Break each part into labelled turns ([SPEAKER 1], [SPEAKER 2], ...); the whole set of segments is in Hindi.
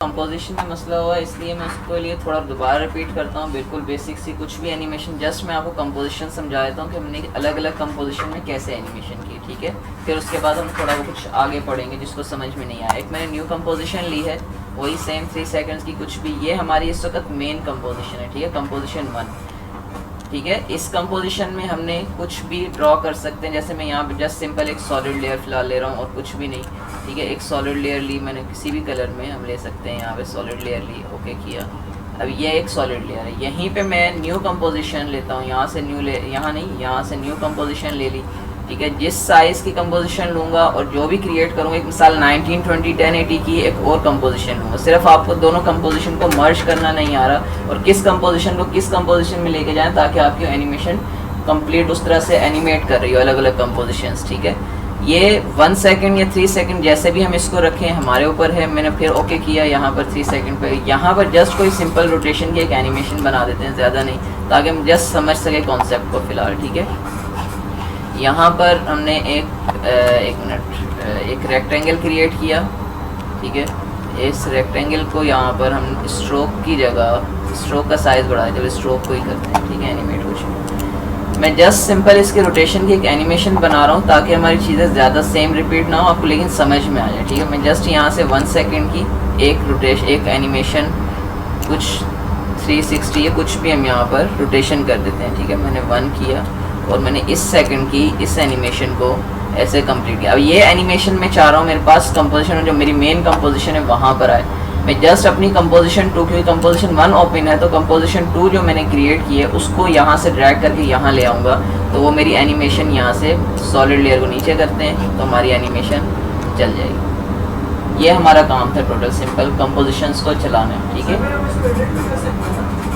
[SPEAKER 1] कंपोजिशन में मसला हुआ, इसलिए मैं उसके लिए थोड़ा दोबारा रिपीट करता हूँ। बिल्कुल बेसिक सी कुछ भी एनिमेशन, जस्ट मैं आपको कंपोजिशन समझा देता हूँ कि हमने अलग अलग कंपोजिशन में कैसे एनिमेशन की, ठीक है। फिर उसके बाद हम थोड़ा वो कुछ आगे पढ़ेंगे जिसको समझ में नहीं आया। एक मैंने न्यू कंपोजिशन ली है, वही सेम 3 सेकेंड्स की कुछ भी, ये हमारी इस वक्त मेन कंपोजिशन है, ठीक है, कंपोजिशन 1, ठीक है। इस कंपोजिशन में हमने कुछ भी ड्रॉ कर सकते हैं, जैसे मैं यहाँ पे जस्ट सिंपल एक सॉलिड लेयर फिलहाल ले रहा हूँ और कुछ भी नहीं, ठीक है। एक सॉलिड लेयर ली मैंने, किसी भी कलर में हम ले सकते हैं, यहाँ पे सॉलिड लेयर ली, ओके किया। अब ये एक सॉलिड लेयर है, यहीं पे मैं न्यू कंपोजिशन लेता हूँ, यहाँ से न्यू ले, यहाँ नहीं, यहाँ से न्यू कंपोजिशन ले ली, ठीक है। जिस साइज़ की कंपोजिशन लूँगा और जो भी क्रिएट करूँगा, एक मिसाल 19, 20, 1080 की एक और कंपोजिशन लूँगा, सिर्फ आपको दोनों कंपोजिशन को मर्ज करना नहीं आ रहा और किस कंपोजिशन को किस कंपोजिशन में लेके जाएं ताकि आपकी एनिमेशन कंप्लीट उस तरह से एनिमेट कर रही हो अलग अलग कंपोजिशंस, ठीक है। ये 1 सेकंड या 3 सेकंड जैसे भी हम इसको रखें हमारे ऊपर है। मैंने फिर ओके किया यहाँ पर 3 सेकंड पे, यहाँ पर जस्ट कोई सिंपल रोटेशन की एक एनिमेशन बना देते हैं, ज़्यादा नहीं, ताकि हम जस्ट समझ सके कॉन्सेप्ट को फ़िलहाल, ठीक है। यहाँ पर हमने एक रेक्टेंगल क्रिएट किया, ठीक है। इस रेक्टेंगल को यहाँ पर हम स्ट्रोक की जगह स्ट्रोक का साइज़ बढ़ा दें, जब स्ट्रोक को ही करते हैं, ठीक है, एनिमेट हो जाए। मैं जस्ट सिंपल इसके रोटेशन की एक एनिमेशन बना रहा हूँ ताकि हमारी चीज़ें ज़्यादा सेम रिपीट ना हो आपको, लेकिन समझ में आ जाए, ठीक है। मैं जस्ट यहाँ से 1 सेकंड की एक रोटेशन, एक एनिमेशन, कुछ 360 या कुछ भी हम यहाँ पर रोटेशन कर देते हैं, ठीक है। मैंने 1 किया और मैंने इस सेकंड की इस एनिमेशन को ऐसे कंप्लीट किया। अब ये एनिमेशन मैं चाह रहा हूँ मेरे पास कंपोजिशन जो मेरी मेन कंपोजिशन है वहाँ पर आए। मैं जस्ट अपनी कंपोजिशन 2, क्योंकि कंपोजिशन 1 ओपन है तो कंपोजिशन 2 जो मैंने क्रिएट की है उसको यहाँ से ड्रैग करके यहाँ ले आऊँगा, तो वो मेरी एनिमेशन यहाँ से सॉलिड लेयर को नीचे करते हैं तो हमारी एनिमेशन चल जाएगी। ये हमारा काम था टोटल सिंपल कंपोजिशंस को चलाना, ठीक है।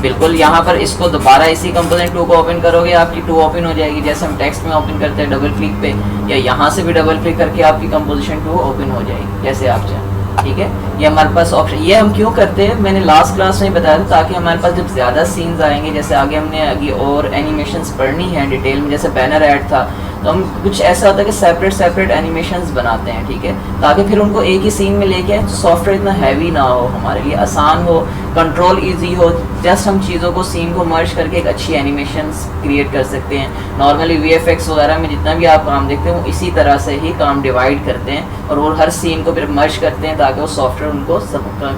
[SPEAKER 1] बिल्कुल यहाँ पर इसको दोबारा इसी कंपोजिशन 2 को ओपन करोगे आपकी 2 ओपन हो जाएगी, जैसे हम टेक्स्ट में ओपन करते हैं डबल क्लिक पे, या यहाँ से भी डबल क्लिक करके आपकी कंपोजिशन 2 ओपन हो जाएगी जैसे आप चाहें, ठीक है। ये हमारे पास ऑप्शन, ये हम क्यों करते हैं मैंने लास्ट क्लास में बताया था, ताकि हमारे पास जब ज़्यादा सीन्स आएंगे, जैसे आगे हमने आगे और एनिमेशंस पढ़नी है डिटेल में, जैसे बैनर ऐड था, तो हम कुछ ऐसा होता है कि सेपरेट एनिमेशंस बनाते हैं, ठीक है, ताकि फिर उनको एक ही सीन में लेके सॉफ्टवेयर इतना हैवी ना हो, हमारे लिए आसान हो, कंट्रोल इजी हो, जस्ट हम चीज़ों को सीन को मर्ज करके एक अच्छी एनिमेशंस क्रिएट कर सकते हैं। नॉर्मली VFX वगैरह में जितना भी आप काम देखते हैं वो इसी तरह से ही काम डिवाइड करते हैं और वो हर सीन को फिर मर्ज करते हैं ताकि वो सॉफ्टवेयर उनको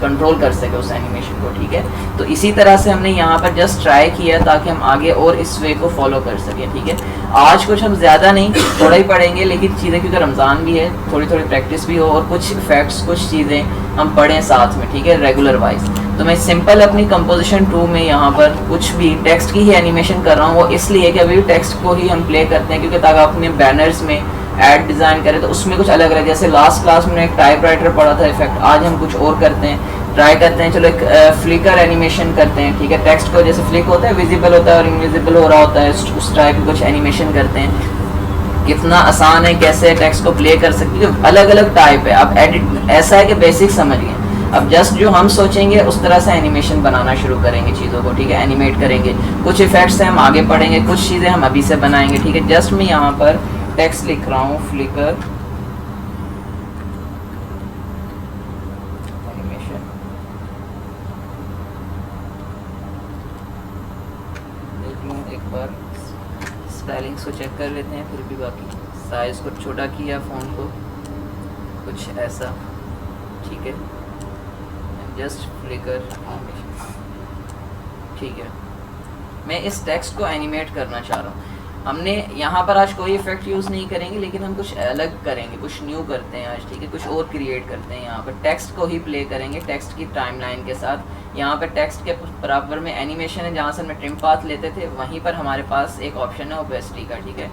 [SPEAKER 1] कंट्रोल कर सके उस एनिमेशन को, ठीक है। तो इसी तरह से हमने यहाँ पर जस्ट ट्राई किया ताकि हम आगे और इस वे को फॉलो कर सकें, ठीक है। आज कुछ हम ज़्यादा नहीं थोड़ा ही पढ़ेंगे, लेकिन चीज़ें क्योंकि रमज़ान भी है थोड़ी थोड़ी प्रैक्टिस भी हो और कुछ फैक्ट्स कुछ चीज़ें हम पढ़ें साथ में, ठीक है, रेगुलर वाइज। तो मैं सिंपल अपनी कंपोजिशन 2 में यहाँ पर कुछ भी टेक्स्ट की ही एनिमेशन कर रहा हूँ, वो इसलिए कि अभी टेक्स्ट को ही हम प्ले करते हैं, क्योंकि ताकि अपने बैनर्स में ऐड डिज़ाइन करें तो उसमें कुछ अलग अलग, जैसे लास्ट क्लास में एक टाइपराइटर पढ़ा था इफेक्ट, आज हम कुछ और करते हैं, ट्राई करते हैं। चलो एक फ्लिकर एनिमेशन करते हैं, ठीक है, टेक्स्ट को जैसे फ्लिक होता है, विजिबल होता है और इनविजिबल हो रहा होता है, उस टाइप की कुछ एनिमेशन करते हैं। कितना आसान है, कैसे टेक्स्ट को प्ले कर सकते हैं, अलग अलग टाइप है। अब एडिट ऐसा है कि बेसिक समझ गए, अब जस्ट जो हम सोचेंगे उस तरह से एनिमेशन बनाना शुरू करेंगे चीज़ों को, ठीक है, एनिमेट करेंगे। कुछ इफेक्ट्स हैं हम आगे पढ़ेंगे, कुछ चीज़ें हम अभी से बनाएंगे, ठीक है। जस्ट मैं यहाँ पर टेक्स्ट लिख रहा हूँ, फ्लिकर एनिमेशन, देख लूँ एक बार, स्पेलिंग्स को चेक कर लेते हैं, फिर भी बाकी साइज़ को छोटा किया फ़ॉन्ट को कुछ ऐसा, ठीक है, जस्ट फ्लिकर, ठीक है। मैं इस टेक्स्ट को एनिमेट करना चाह रहा हूँ। हमने यहाँ पर आज कोई इफेक्ट यूज़ नहीं करेंगे, लेकिन हम कुछ अलग करेंगे, कुछ न्यू करते हैं आज, ठीक है, कुछ और क्रिएट करते हैं। यहाँ पर टेक्स्ट को ही प्ले करेंगे टेक्स्ट की टाइमलाइन के साथ। यहाँ पर टेक्स्ट के बराबर में एनिमेशन है, जहाँ से हम ट्रिम पाथ लेते थे वहीं पर हमारे पास एक ऑप्शन है ओपेसिटी का, ठीक है।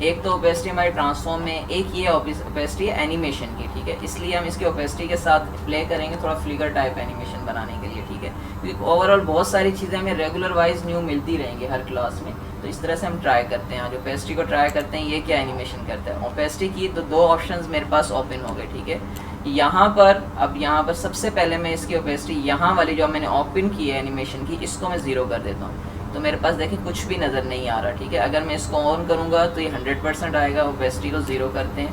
[SPEAKER 1] एक तो ओपेसिटी हमारी ट्रांसफॉर्म में, एक ये ओपेसिटी है एनिमेशन की, ठीक है, इसलिए हम इसकी ओपेसिटी के साथ प्ले करेंगे थोड़ा फ्लिकर टाइप एनिमेशन बनाने के लिए, ठीक है, क्योंकि ओवरऑल बहुत सारी चीज़ें हमें रेगुलर वाइज न्यू मिलती रहेंगी हर क्लास में, तो इस तरह से हम ट्राई करते हैं। आज ओपेसिटी को ट्राई करते हैं, ये क्या एनिमेशन करता है। ओपेसिटी की तो 2 ऑप्शंस मेरे पास ओपन हो गए, ठीक है। यहाँ पर अब यहाँ पर सबसे पहले मैं इसकी ओपेसिटी यहाँ वाली जो मैंने ओपन की है एनिमेशन की, इसको मैं 0 कर देता हूँ, तो मेरे पास देखिए कुछ भी नज़र नहीं आ रहा, ठीक है। अगर मैं इसको ऑन करूँगा तो ये 100% आएगा। ओपेसिटी को 0 करते हैं,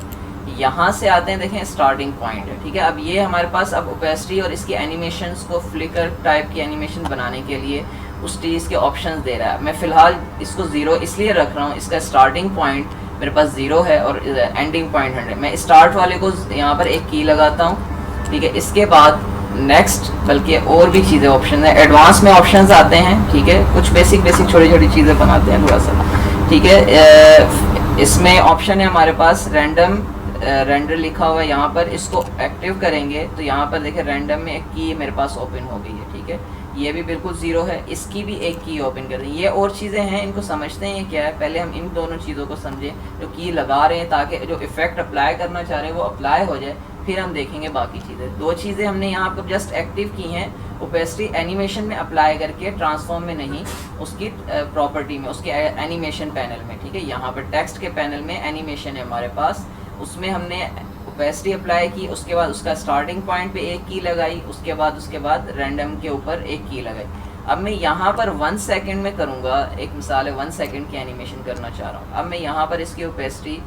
[SPEAKER 1] यहाँ से आते हैं, देखें स्टार्टिंग पॉइंट है, ठीक है। अब ये हमारे पास अब ओपेसिटी और इसकी एनिमेशंस को फ्लिकर टाइप की एनिमेशन बनाने के लिए उस चीज़ के ऑप्शंस दे रहा है। मैं फ़िलहाल इसको ज़ीरो इसलिए रख रहा हूँ, इसका स्टार्टिंग पॉइंट मेरे पास 0 है और एंडिंग पॉइंट 100। मैं स्टार्ट वाले को यहाँ पर एक की लगाता हूँ, ठीक है। इसके बाद नेक्स्ट, बल्कि और भी चीज़ें ऑप्शन है, एडवांस में ऑप्शंस आते हैं, ठीक है। कुछ बेसिक छोटी छोटी चीज़ें बनाते हैं थोड़ा सा, ठीक है। इसमें ऑप्शन है हमारे पास रैंडम रेंडर लिखा हुआ है यहाँ पर। इसको एक्टिव करेंगे तो यहाँ पर देखें रैंडम में एक की मेरे पास ओपन हो गई है, ठीक है। ये भी बिल्कुल 0 है, इसकी भी एक की ओपन कर दें। ये और चीज़ें हैं, इनको समझते हैं क्या है। पहले हम इन दोनों चीज़ों को समझें जो की लगा रहे हैं, ताकि जो इफेक्ट अप्लाई करना चाह रहे हैं वो अप्लाई हो जाए, फिर हम देखेंगे बाकी चीज़ें। 2 चीज़ें हमने यहाँ पर जस्ट एक्टिव की हैं, ओपेसिटी एनिमेशन में अप्लाई करके, ट्रांसफॉर्म में नहीं, उसकी प्रॉपर्टी में, उसके एनिमेशन पैनल में, ठीक है। यहाँ पर टेक्स्ट के पैनल में एनिमेशन है हमारे पास, उसमें हमने ओपेसिटी अप्लाई की, उसके बाद उसका स्टार्टिंग पॉइंट पे एक की लगाई, उसके बाद रैंडम के ऊपर एक की लगाई। अब मैं यहाँ पर 1 सेकंड में करूँगा, एक मिसाल है 1 सेकंड की एनिमेशन करना चाह रहा हूँ। अब मैं यहाँ पर इसकी ओपेसिटी,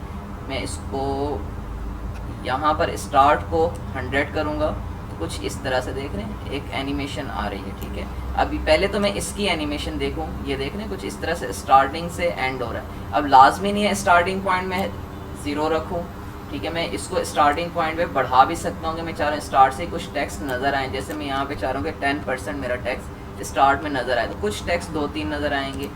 [SPEAKER 1] मैं इसको यहाँ पर स्टार्ट को 100 करूँगा, तो कुछ इस तरह से देख रहे हैं एक एनिमेशन आ रही है, ठीक है। अभी पहले तो मैं इसकी एनिमेशन देखूँ, ये देख रहे हैं कुछ इस तरह से स्टार्टिंग से एंड हो रहा है। अब लाजमी नहीं है स्टार्टिंग पॉइंट में 0 रखूँ, ठीक है। मैं इसको स्टार्टिंग पॉइंट पे बढ़ा भी सकता हूँ कि मैं चाह रहा हूँ स्टार्ट से कुछ टेक्स्ट नज़र आए। जैसे मैं यहाँ पे चाह रहा हूँ कि 10% मेरा टेक्स्ट स्टार्ट में नज़र आए, तो कुछ टेक्स्ट 2-3 नज़र आएंगे।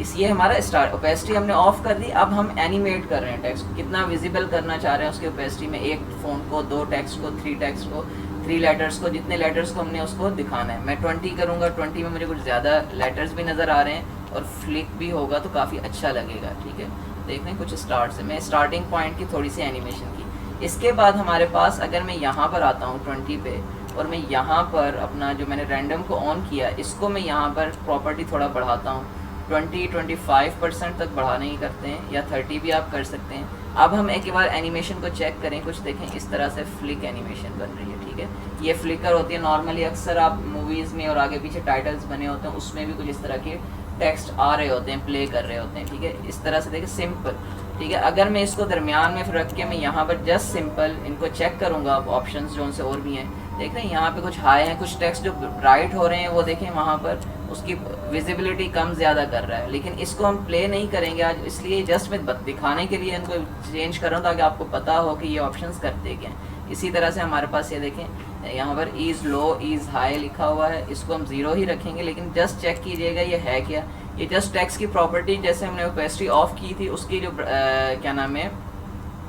[SPEAKER 1] इसलिए हमारा स्टार्ट ओपेसिटी हमने ऑफ कर दी। अब हम एनिमेट कर रहे हैं टेक्स्ट को, कितना विजिबल करना चाह रहे हैं उसके ओपेसिटी में, एक फ़ोन को, 2 टेक्स्ट को, 3 टेक्स्ट को, 3 लेटर्स को, जितने लेटर्स को हमने उसको दिखाना है। मैं 20 करूँगा, 20 में मुझे कुछ ज़्यादा लेटर्स भी नज़र आ रहे हैं और फ्लिक भी होगा तो काफ़ी अच्छा लगेगा, ठीक है। देख रहे हैं कुछ स्टार्ट से, मैं स्टार्टिंग पॉइंट की थोड़ी सी एनिमेशन की। इसके बाद हमारे पास अगर मैं यहाँ पर आता हूँ 20 पे, और मैं यहाँ पर अपना जो मैंने रैंडम को ऑन किया, इसको मैं यहाँ पर प्रॉपर्टी थोड़ा बढ़ाता हूँ, 20-25% तक बढ़ाने ही करते हैं, या 30 भी आप कर सकते हैं। अब हम एक बार एनिमेशन को चेक करें, कुछ देखें इस तरह से फ्लिक एनिमेशन बन रही है, ठीक है। ये फ्लिकर होती है नॉर्मली, अक्सर आप मूवीज़ में और आगे पीछे टाइटल्स बने होते हैं उसमें भी कुछ इस तरह के टेक्स्ट आ रहे होते हैं, प्ले कर रहे होते हैं, ठीक है। इस तरह से देखें सिंपल, ठीक है। अगर मैं इसको दरमियान में फिर रख के मैं यहाँ पर जस्ट सिंपल इनको चेक करूँगा, ऑप्शंस जो उनसे और भी हैं, देख रहे हैं यहाँ पे कुछ हाई हैं, कुछ टेक्स्ट जो ब्राइट हो रहे हैं वो देखें वहाँ पर उसकी विजिबिलिटी कम ज़्यादा कर रहा है। लेकिन इसको हम प्ले नहीं करेंगे आज, इसलिए जस्ट मैं दिखाने के लिए इनको चेंज कर रहा हूँ ताकि आपको पता हो कि ये ऑप्शंस करते क्या हैं। इसी तरह से हमारे पास ये देखें यहाँ पर इज़ लो इज़ हाई लिखा हुआ है, इसको हम 0 ही रखेंगे। लेकिन जस्ट चेक कीजिएगा ये है क्या, ये जस्ट टेक्स्ट की प्रॉपर्टी, जैसे हमने ओपेसिटी ऑफ की थी उसकी जो क्या नाम है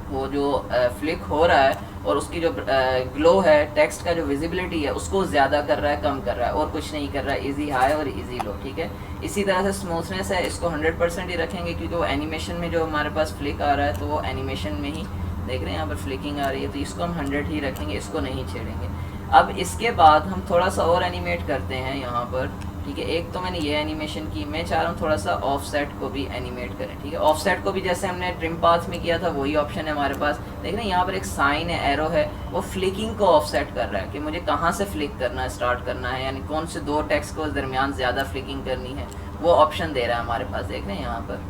[SPEAKER 1] वो जो फ्लिक हो रहा है और उसकी जो ग्लो है, टेक्स्ट का जो विजिबिलिटी है उसको ज़्यादा कर रहा है, कम कर रहा है, और कुछ नहीं कर रहा है। इजी हाई और इजी लो, ठीक है। इसी तरह से स्मूथनेस है, इसको 100% ही रखेंगे क्योंकि वो एनिमेशन में जो हमारे पास फ्लिक आ रहा है तो वो एनिमेशन में ही देख रहे हैं यहाँ पर फ्लिकिंग आ रही है, तो इसको हम 100 ही रखेंगे, इसको नहीं छेड़ेंगे। अब इसके बाद हम थोड़ा सा और एनिमेट करते हैं यहाँ पर, ठीक है। एक तो मैंने ये एनिमेशन की, मैं चाह रहा हूँ थोड़ा सा ऑफसेट को भी एनिमेट करें, ठीक है। ऑफसेट को भी जैसे हमने ट्रिम पाथ में किया था वही ऑप्शन है हमारे पास। देख रहे हैं यहाँ पर एक साइन है, एरो है, वो फ्लिकिंग को ऑफसेट कर रहा है कि मुझे कहाँ से फ्लिक करना है, स्टार्ट करना है, यानी कौन से 2 टेक्स्ट को दरमियान ज़्यादा फ्लिकिंग करनी है, वो ऑप्शन दे रहा है हमारे पास, देख रहे हैं यहाँ पर,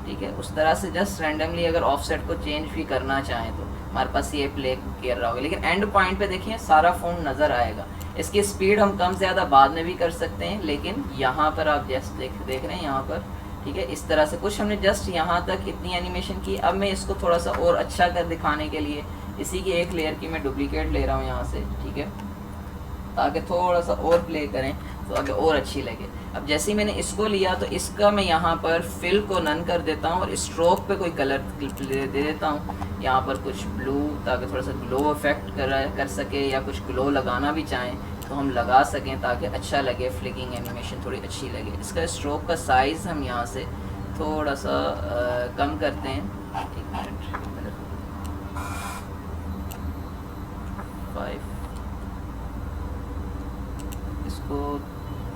[SPEAKER 1] ठीक है। उस तरह से जस्ट रैंडमली अगर ऑफसेट को चेंज भी करना चाहें तो हमारे पास ये प्ले कर रहा होगा। लेकिन एंड पॉइंट पे देखिए सारा फ़ोन नज़र आएगा। इसकी स्पीड हम कम ज़्यादा बाद में भी कर सकते हैं, लेकिन यहाँ पर आप जस्ट देख रहे हैं यहाँ पर, ठीक है। इस तरह से कुछ हमने जस्ट यहाँ तक इतनी एनिमेशन की। अब मैं इसको थोड़ा सा और अच्छा कर दिखाने के लिए इसी की एक लेयर की मैं डुप्लीकेट ले रहा हूँ यहाँ से, ठीक है, ताकि थोड़ा सा और प्ले करें तो आगे और अच्छी लगे। अब जैसे ही मैंने इसको लिया तो इसका मैं यहाँ पर फिल को नन कर देता हूँ और स्ट्रोक पे कोई कलर दे देता हूँ, यहाँ पर कुछ ब्लू, ताकि थोड़ा सा ग्लो इफेक्ट कर सके, या कुछ ग्लो लगाना भी चाहें तो हम लगा सकें ताकि अच्छा लगे, फ्लिकिंग एनिमेशन थोड़ी अच्छी लगे। इसका स्ट्रोक का साइज़ हम यहाँ से थोड़ा सा कम करते हैं, 5, इसको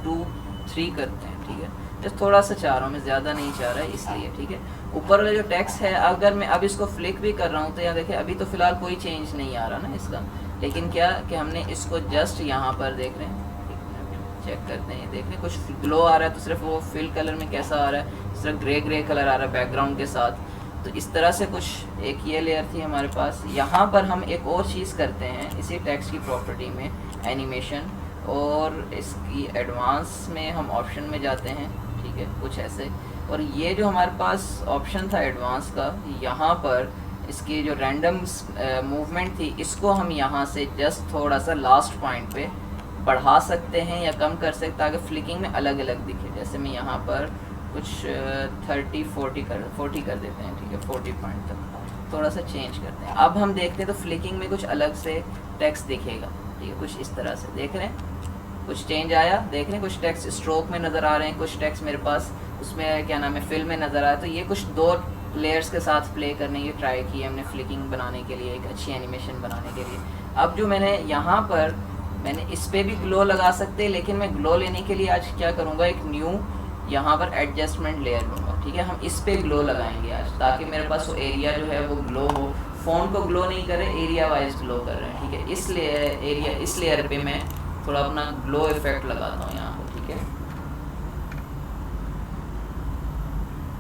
[SPEAKER 1] 2-3 करते हैं, ठीक है। जस्ट थोड़ा सा चाह रहा हूँ मैं, ज़्यादा नहीं चाह रहा है इसलिए, ठीक है। ऊपर वाला जो टेक्स्ट है अगर मैं अब इसको फ्लिक भी कर रहा हूँ तो यहाँ देखिए अभी तो फ़िलहाल कोई चेंज नहीं आ रहा ना इसका, लेकिन क्या कि हमने इसको जस्ट यहाँ पर देख रहे हैं, चेक करते हैं, देख रहे हैं कुछ ग्लो आ रहा है, तो सिर्फ वो फिल कलर में कैसा आ रहा है, सिर्फ ग्रे कलर आ रहा है बैकग्राउंड के साथ। तो इस तरह से कुछ एक ये लेयर थी हमारे पास। यहाँ पर हम एक और चीज़ करते हैं इसी टेक्स्ट की प्रॉपर्टी में, एनिमेशन, और इसकी एडवांस में हम ऑप्शन में जाते हैं, ठीक है, कुछ ऐसे। और ये जो हमारे पास ऑप्शन था एडवांस का, यहाँ पर इसकी जो रैंडम मूवमेंट थी, इसको हम यहाँ से जस्ट थोड़ा सा लास्ट पॉइंट पे बढ़ा सकते हैं या कम कर सकते, ताकि फ्लिकिंग में अलग अलग दिखे। जैसे मैं यहाँ पर कुछ 40 कर देते हैं, ठीक है, 40 पॉइंट तक थोड़ा सा चेंज करते हैं। अब हम देखते हैं तो फ्लिकिंग में कुछ अलग से टेक्स्ट दिखेगा, ठीक है, कुछ इस तरह से देख रहे हैं, कुछ चेंज आया, देख रहे हैं, कुछ टेक्स्ट स्ट्रोक में नज़र आ रहे हैं, कुछ टेक्स्ट मेरे पास उसमें क्या नाम है फिल में नज़र आया। तो ये कुछ 2 लेयर्स के साथ प्ले करने की ट्राई की हमने फ्लिकिंग बनाने के लिए, एक अच्छी एनिमेशन बनाने के लिए। अब जो मैंने यहाँ पर, मैंने इस पर भी ग्लो लगा सकते, लेकिन मैं ग्लो लेने के लिए आज क्या करूँगा, एक न्यू यहाँ पर एडजस्टमेंट लेयर लूँगा, ठीक है। हम इस पे ग्लो लगाएंगे आज, ताकि मेरे पास वो एरिया जो है वो ग्लो हो, फ़ोन को ग्लो नहीं करे, एरिया वाइज ग्लो कर रहे हैं, ठीक है। इस लेयर पे मैं थोड़ा अपना ग्लो इफेक्ट लगाता हूँ यहाँ पर, ठीक है,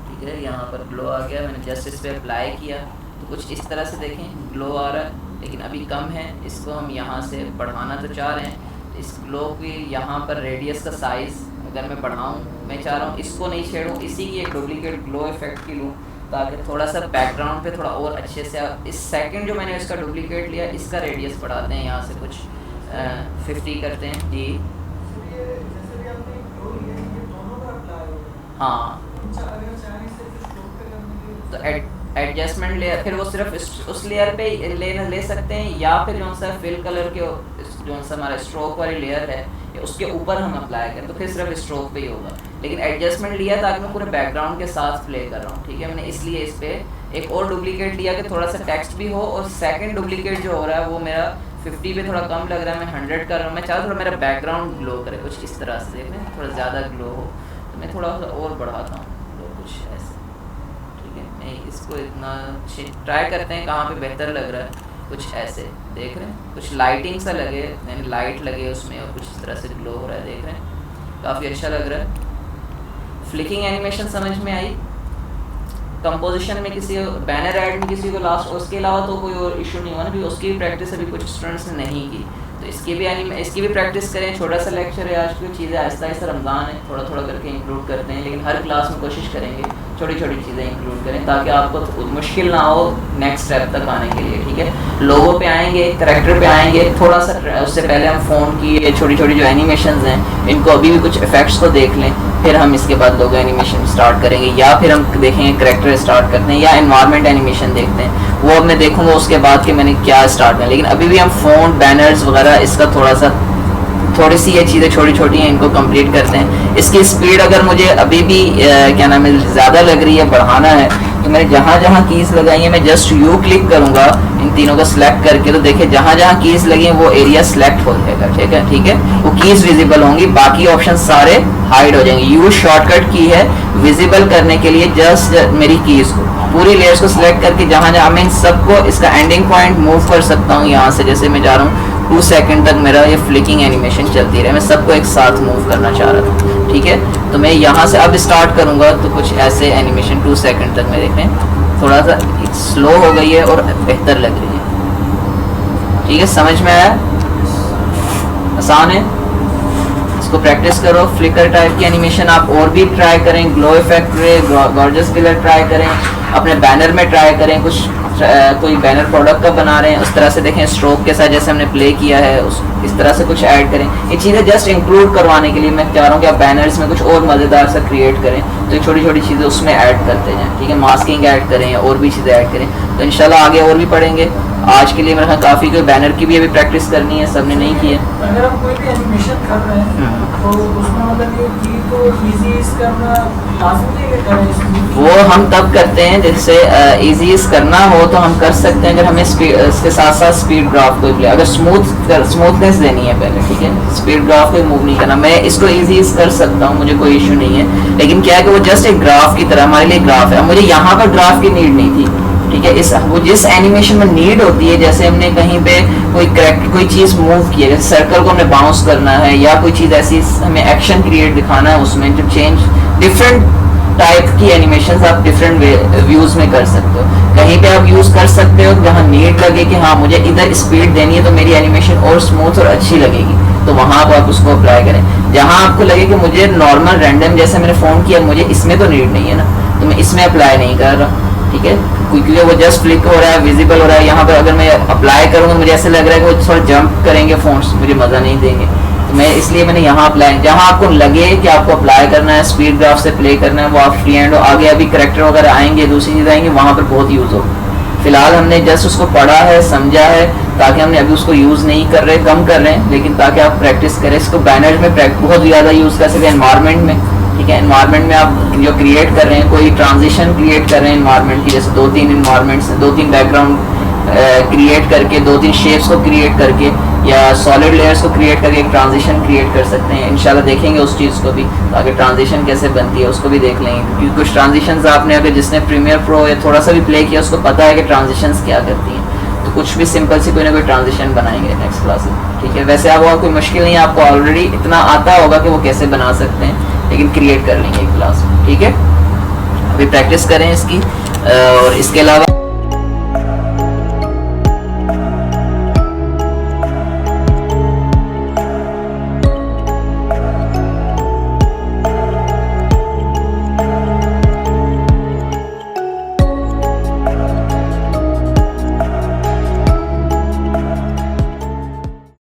[SPEAKER 1] ठीक है। यहाँ पर ग्लो आ गया, मैंने जस्ट इस पर अप्लाई किया तो कुछ इस तरह से देखें ग्लो आ रहा है, लेकिन अभी कम है। इसको हम यहाँ से बढ़ाना तो चाह रहे हैं, इस ग्लो की यहाँ पर रेडियस का साइज़ अगर मैं बढ़ाऊँ, मैं चाह रहा हूँ इसको नहीं छेड़ूँ, इसी की एक डुप्लीकेट ग्लो इफेक्ट की लूँ, ताकि थोड़ा सा बैकग्राउंड पे थोड़ा और अच्छे से। इस सेकंड जो मैंने इसका डुप्लीकेट लिया, इसका रेडियस बढ़ाते हैं, यहाँ से कुछ 50 करते हैं जी। हाँ, तो एडजस्टमेंट लेयर, फिर वो सिर्फ उस लेयर पे ले सकते हैं, या फिर जो सा फिल कलर के जो सा हमारा स्ट्रोक वाली लेयर है उसके ऊपर हम अप्लाई करें, तो फिर सिर्फ स्ट्रोक पे ही होगा। लेकिन एडजस्टमेंट लिया ताकि मैं पूरे बैकग्राउंड के साथ प्ले कर रहा हूँ, ठीक है। मैंने इसलिए इस पर एक और डुप्लीकेट लिया कि थोड़ा सा टेक्स्ट भी हो, और सेकंड डुप्लीकेट जो हो रहा है वो मेरा 50 पे थोड़ा कम लग रहा है, मैं 100 कर रहा हूँ। मैं चाहता हूँ थोड़ा मेरा बैकग्राउंड ग्लो करे, कुछ इस तरह से देखें, थोड़ा ज़्यादा ग्लो हो, तो मैं थोड़ा सा और बढ़ाता हूँ ग्लो, कुछ ऐसे, ठीक है। मैं इसको इतना ट्राई करते हैं कहाँ पे बेहतर लग रहा है, कुछ ऐसे देख रहे हैं, कुछ लाइटिंग सा लगे, यानी लाइट लगे उसमें, और कुछ इस तरह से ग्लो हो रहा है, देख रहे हैं, काफ़ी अच्छा लग रहा है। फ्लिकिंग एनिमेशन समझ में आई। कंपोजिशन में किसी बैनर ऐड में किसी को लास्ट, उसके अलावा तो कोई और इशू नहीं हुआ ना, भी उसकी भी प्रैक्टिस अभी कुछ स्टूडेंट्स ने नहीं की, तो इसकी भी प्रैक्टिस करें। छोटा सा लेक्चर है आज की, चीज़ें आहिस्ता आहिस्ता, रमज़ान है, थोड़ा थोड़ा करके इंक्लूड करते हैं, लेकिन हर क्लास में कोशिश करेंगे छोटी छोटी चीज़ें इंक्लूड करें, ताकि आपको मुश्किल ना हो नेक्स्ट स्टेप तक आने के लिए, ठीक है। लोगो पे आएंगे, करैक्टर पे आएंगे, थोड़ा सा उससे पहले हम फ़ोन की छोटी छोटी जो एनिमेशंस हैं इनको अभी भी कुछ इफेक्ट्स को देख लें, फिर हम इसके बाद लोगो एनिमेशन स्टार्ट करेंगे, या फिर हम देखेंगे करैक्टर स्टार्ट करते हैं, या एनवायरनमेंट एनिमेशन देखते हैं, वो अब मैं देखूँगा उसके बाद कि मैंने क्या स्टार्ट किया। लेकिन अभी भी हम फ़ोन, बैनर्स वगैरह, इसका थोड़ी सी ये चीज़ें छोटी छोटी हैं, इनको कंप्लीट करते हैं। इसकी स्पीड अगर मुझे अभी भी क्या नाम है ज़्यादा लग रही है, बढ़ाना है, तो मैंने जहाँ जहाँ कीज़ लगाई हैं मैं जस्ट यू क्लिक करूँगा इन तीनों को सिलेक्ट करके, तो देखिए जहाँ जहाँ कीज़ लगी हैं वो एरिया सेलेक्ट हो जाएगा, ठीक है, वो कीज़ विजिबल होंगी, बाकी ऑप्शन सारे हाइड हो जाएंगे। यू शॉर्टकट की है विजिबल करने के लिए, जस्ट मेरी कीज़ को, पूरी लेयर्स को सिलेक्ट करके जहाँ जहाँ मैं इन सबको इसका एंडिंग पॉइंट मूव कर सकता हूँ। यहाँ से जैसे मैं जा रहा हूँ 2 सेकंड तक मेरा ये फ्लिकिंग एनिमेशन चलती रहे, मैं सबको एक साथ मूव करना चाह रहा था, ठीक है। तो मैं यहाँ से अब स्टार्ट करूँगा तो कुछ ऐसे एनिमेशन 2 सेकंड तक मैं देखें, थोड़ा सा स्लो हो गई है और बेहतर लग रही है, ठीक है। समझ में आया? आसान है, इसको प्रैक्टिस करो। फ्लिकर टाइप की एनिमेशन आप और भी ट्राई करें, glow effect, gorgeous filler try करें, अपने बैनर में ट्राई करें, कुछ कोई बैनर प्रोडक्ट का बना रहे हैं उस तरह से देखें, स्ट्रोक के साथ जैसे हमने प्ले किया है इस तरह से कुछ ऐड करें। ये चीज़ें जस्ट इंक्लूड करवाने के लिए मैं चाह रहा हूँ कि आप बैनर्स में कुछ और मज़ेदार सा क्रिएट करें, तो छोटी छोटी चीज़ें उसमें ऐड करते जाएं, ठीक है। मास्किंग ऐड करें या और भी चीज़ें ऐड करें, तो इंशाल्लाह आगे और भी पढ़ेंगे। आज के लिए मेरे ख्याल काफ़ी, कोई बैनर की भी अभी प्रैक्टिस करनी है, सबने नहीं की है।
[SPEAKER 2] अगर हम कोई भी एनिमेशन कर रहे हैं तो उसमें मतलब ये की को इजी करना लाजमी है कि
[SPEAKER 1] वो हम तब करते हैं जैसे इजी करना हो तो हम कर सकते हैं, अगर हमें इसके साथ साथ स्पीड ग्राफ को प्ले, अगर स्मूथनेस देनी है पहले, ठीक है, स्पीड ग्राफ को मूव नहीं करना, मैं इसको इजी कर सकता हूँ, मुझे कोई इशू नहीं है। लेकिन क्या है कि वो जस्ट एक ग्राफ की तरह हमारे लिए ग्राफ है, मुझे यहाँ पर ग्राफ की नीड नहीं थी, ठीक है। वो जिस एनिमेशन में नीड होती है, जैसे हमने कहीं पे कोई चीज़ मूव की है, जैसे सर्कल को हमें बाउंस करना है, या कोई चीज़ ऐसी हमें एक्शन क्रिएट दिखाना है, उसमें जो चेंज डिफरेंट टाइप की एनिमेशन आप डिफरेंट व्यूज में कर सकते हो। कहीं पे आप यूज कर सकते हो जहाँ नीड लगे कि हाँ मुझे इधर स्पीड देनी है तो मेरी एनिमेशन और स्मूथ और अच्छी लगेगी, तो वहां पर आप उसको अप्लाई करें। जहां आपको लगे कि मुझे नॉर्मल रैंडम जैसे मैंने फोन किया, मुझे इसमें तो नीड नहीं है ना, तो मैं इसमें अप्लाई नहीं कर रहा, ठीक है, क्योंकि वो जस्ट क्लिक हो रहा है, विजिबल हो रहा है। यहाँ पर अगर मैं अप्लाई करूँगा मुझे ऐसे लग रहा है कि वो थोड़ा जंप करेंगे फोन्स, मुझे मजा नहीं देंगे, तो मैं इसलिए मैंने यहाँ अप्लाई, जहाँ आपको लगे कि आपको अप्लाई करना है, स्पीड ग्राफ से प्ले करना है, वो आप फ्री हैंड हो। आगे अभी करेक्टर वगैरह आएंगे, दूसरी चीज आएंगे, वहां पर बहुत यूज हो। फिलहाल हमने जस्ट उसको पढ़ा है, समझा है, ताकि हमने अभी उसको यूज नहीं कर रहे, कम कर रहे हैं, लेकिन ताकि आप प्रैक्टिस करें इसको। बैनर्स में बहुत ज्यादा यूज कर सकते हैं, एनवायरमेंट में, ठीक है। एनवायरमेंट में आप जो क्रिएट कर रहे हैं, कोई ट्रांजिशन क्रिएट कर रहे हैं एनवायरमेंट की, जैसे 2-3 एनवायरमेंट्स, 2-3 बैकग्राउंड क्रिएट करके, 2-3 शेप्स को क्रिएट करके, या सॉलिड लेयर्स को क्रिएट करके एक ट्रांजिशन क्रिएट कर सकते हैं। इंशाल्लाह देखेंगे उस चीज़ को भी, ताकि ट्रांजिशन कैसे बनती है उसको भी देख लेंगे, क्योंकि कुछ ट्रांजिशंस आपने अगर जिसने प्रीमियर प्रो या थोड़ा सा भी प्ले किया उसको पता है कि ट्रांजिशंस क्या करती हैं। तो कुछ भी सिंपल सी कोई ना कोई ट्रांजिशन बनाएंगे नेक्स्ट क्लास में, ठीक है। वैसे आपको कोई मुश्किल नहीं है, आपको ऑलरेडी इतना आता होगा कि वो कैसे बना सकते हैं, लेकिन क्रिएट कर लेंगे एक क्लास में, ठीक है। अभी प्रैक्टिस करें इसकी, और इसके अलावा